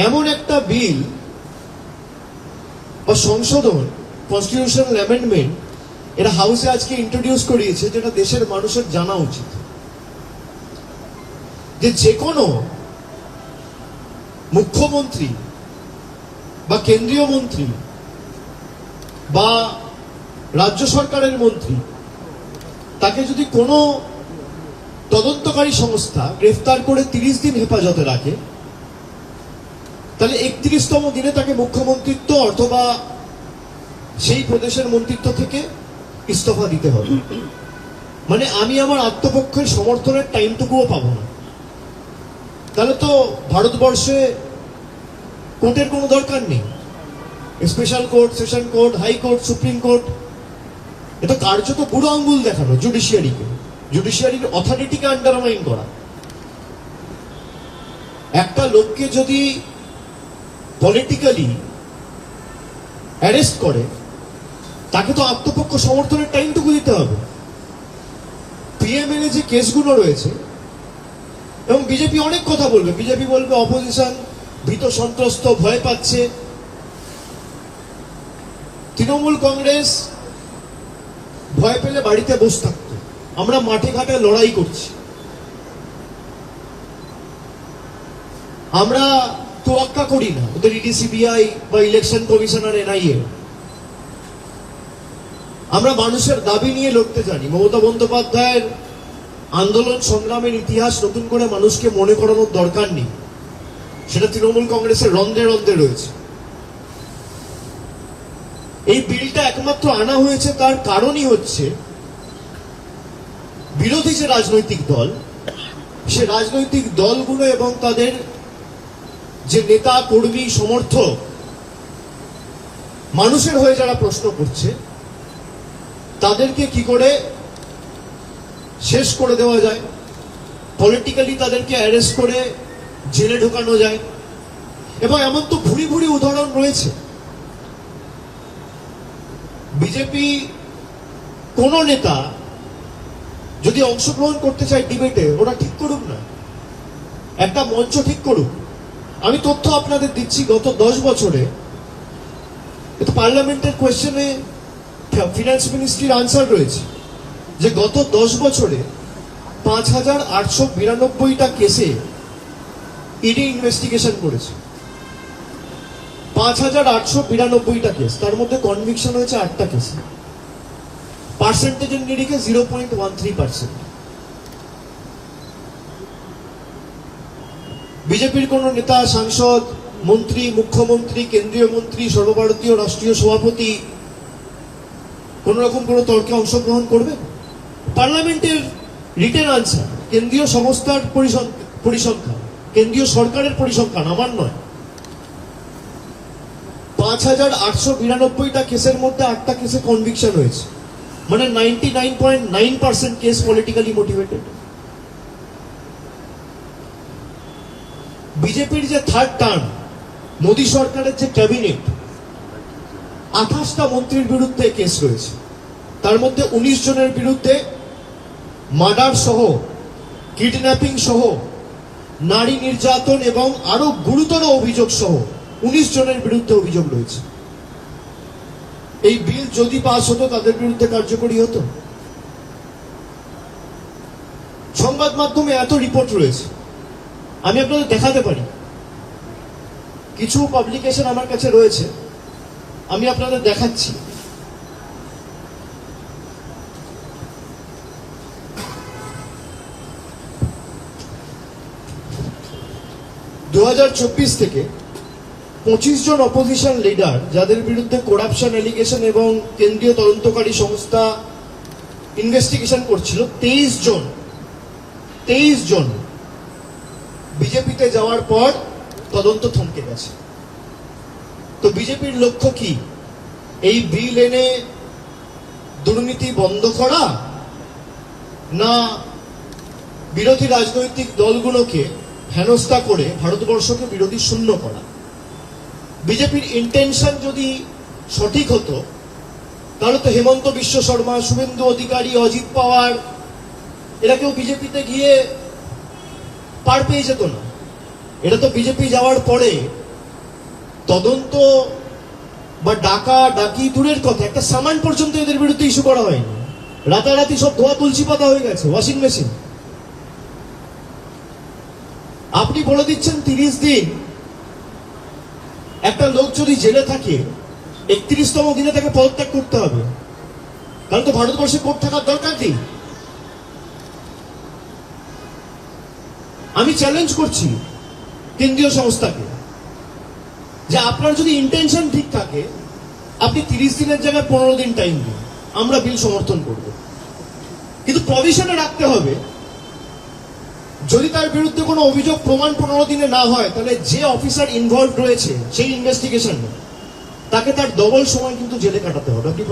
এমন একটা বিল বা সংশোধন, কনস্টিটিউশনাল অ্যামেন্ডমেন্ট, এটা হাউসে আজকে ইন্ট্রোডিউস করিয়েছে, যেটা দেশের মানুষের জানা উচিত। যে কোনো মুখ্যমন্ত্রী বা কেন্দ্রীয় মন্ত্রী বা রাজ্য সরকারের মন্ত্রী, তাকে যদি কোনো তদন্তকারী সংস্থা গ্রেফতার করে 30 দিন হেফাজতে রাখে, তাহলে 31তম দিনে তাকে মুখ্যমন্ত্রিত্ব অথবা সেই প্রদেশের মন্ত্রিত্ব থেকে ইস্তফা দিতে হবে। মানে আমি আমার আত্মপক্ষের সমর্থনের টাইমটুকুও পাবো না। তাহলে তো ভারতবর্ষে কোর্টের কোনো দরকার নেই। Special court, session court, high court, supreme court, এটা কার্যত বুড়ো আঙ্গুল দেখানো জুডিশিয়ারিকে, জুডিশিয়ারির অথরিটিকে আন্ডারমাইন করা। একটা লোককে যদি পলিটিক্যালি অ্যারেস্ট করে, তাকে তো আত্মপক্ষ সমর্থনের টাইমটুকু দিতে হবে। পিএমএল যে কেসগুলো রয়েছে, এবং বিজেপি অনেক কথা বলবে, বিজেপি বলবে অপোজিশন ভীত সন্ত্রস্ত, ভয় পাচ্ছে। তৃণমূল কংগ্রেস ভয় পেলে বাড়িতে বসে থাকতো, আমরা মাঠে ঘাটে লড়াই করছি। আমরা তোয়াক্কা করি না ওদের ইডি, সিবিআই বা ইলেকশন কমিশনার, এনআইএ। আমরা মানুষের দাবি নিয়ে লড়তে জানি। মমতা বন্দ্যোপাধ্যায়ের আন্দোলন সংগ্রামের ইতিহাস নতুন করে মানুষকে মনে করানোর দরকার নেই, সেটা তৃণমূল কংগ্রেসের রন্ধ্রে রন্ধ্রে রয়েছে। এই বিলটা একমাত্র আনা হয়েছে তার কারণই হচ্ছে বিরোধী যে রাজনৈতিক দল, সে রাজনৈতিক দলগুলো এবং তাদের যে নেতা কর্মী সমর্থক, মানুষের হয়ে যারা প্রশ্ন করছে, তাদেরকে কি করে শেষ করে দেওয়া যায়, পলিটিক্যালি তাদেরকে অ্যারেস্ট করে জেলে ঢোকানো যায়। এবং এমন তো ভুরি ভুরি উদাহরণ রয়েছে। বিজেপি কোন নেতা যদি অংশগ্রহণ করতে চায় ডিবেটে, ওরা ঠিক করুক না, একটা মঞ্চ ঠিক করুক। আমি তথ্য আপনাদের দিচ্ছি, গত 10 বছরে পার্লামেন্টের কোয়েশ্চেনে ফিনান্স মিনিস্ট্রির আনসার রয়েছে যে গত 10 বছরে 5892টা কেসে ইডি ইনভেস্টিগেশন করেছে। 5892টা কেস, তার মধ্যে কনভিকশন হয়েছে 8টা কেসে। পার্সেন্টেজের নিরিখে 0.13%। বিজেপির কোন নেতা, সাংসদ, মন্ত্রী, মুখ্যমন্ত্রী, কেন্দ্রীয় মন্ত্রী, সর্বভারতীয় রাষ্ট্রীয় সভাপতি কোন রকম কোন তর্কে অংশগ্রহণ করবে? পার্লামেন্টের রিটেন আনসার, কেন্দ্রীয় সংস্থার পরিসংখ্যান, কেন্দ্রীয় সরকারের পরিসংখ্যান, আমার নয়। 5892টা কেসের মধ্যে 8টা কেসে কনভিকশন হয়েছে, মানে 99.9% কেস পলিটিক্যালি মোটিভেটেড। বিজেপির যে থার্ড টার্ম, মোদী সরকারের যে ক্যাবিনেট, 28টা মন্ত্রীর বিরুদ্ধে কেস রয়েছে। তার মধ্যে 19 জনের বিরুদ্ধে মার্ডার সহ, কিডন্যাপিং সহ, নারী নির্যাতন এবং আরো গুরুতর অভিযোগ সহ 19 জনের বিরুদ্ধে অভিযোগ রয়েছে। এই বিল যদি পাস হতো, তাদের বিরুদ্ধে কার্যকরী হতো। সংবাদ মাধ্যমে এত রিপোর্ট রয়েছে, আমি আপনাদের দেখাতে পারি। কিছু পাবলিকেশন আমার কাছে রয়েছে, আমি আপনাদের দেখাচ্ছি। থেকে 25 জন অপোজিশন লিডার, যাদের বিরুদ্ধে করাপশন এলিগেশন এবং কেন্দ্রীয় তদন্তকারী সংস্থা ইনভেস্টিগেশন করছিল, 23 জন বিজেপিতে যাওয়ার পর তদন্ত থমকে গেছে। তো বিজেপির লক্ষ্য কি? এই বিল এনে দুর্নীতি বন্ধ করা, না বিরোধী রাজনৈতিক দলগুলোকে হেনস্থা করে ভারতবর্ষকে বিরোধী শূন্য করা? বিজেপির ইন্টেনশন যদি সঠিক হতো, তাহলে তো হেমন্ত বিশ্ব শর্মা, শুভেন্দু অধিকারী, অজিত পাওয়ার, এরা কেউ বিজেপিতে গিয়ে পার পেয়ে যেত না। এটা তো বিজেপি যাওয়ার পরে তদন্ত বা ডাকা ডাকি দূরের কথা, একটা সামান পর্যন্ত এদের বিরুদ্ধে ইস্যু করা হয়নি। রাতারাতি সব ধোয়া তুলসী পাতা হয়ে গেছে, ওয়াশিং মেশিন। আপনি বলে দিচ্ছেন 30 দিন একটা লোক যদি জেলে থাকে 31তম দিনে তাকে পদত্যাগ করতে হবে, তাহলে তো ভারতবর্ষে কোর্ট থাকার দরকার নেই। আমি চ্যালেঞ্জ করছি কেন্দ্রীয় সংস্থাকে যে আপনার যদি ইন্টেনশন ঠিক থাকে আপনি 30 দিনের জায়গায় 15 দিন টাইম দিন, আমরা বিল সমর্থন করব, কিন্তু প্রভিশনে রাখতে হবে যদি তার বিরুদ্ধে কোনো অভিযোগ প্রমাণ 15 দিনে না হয় তাহলে যে অফিসার ইনভলভ রয়েছে সেই ইনভেস্টিগেশনে তাকে তার ডবল সময় কিন্তু জেলে কাটাতে হবে। আপনি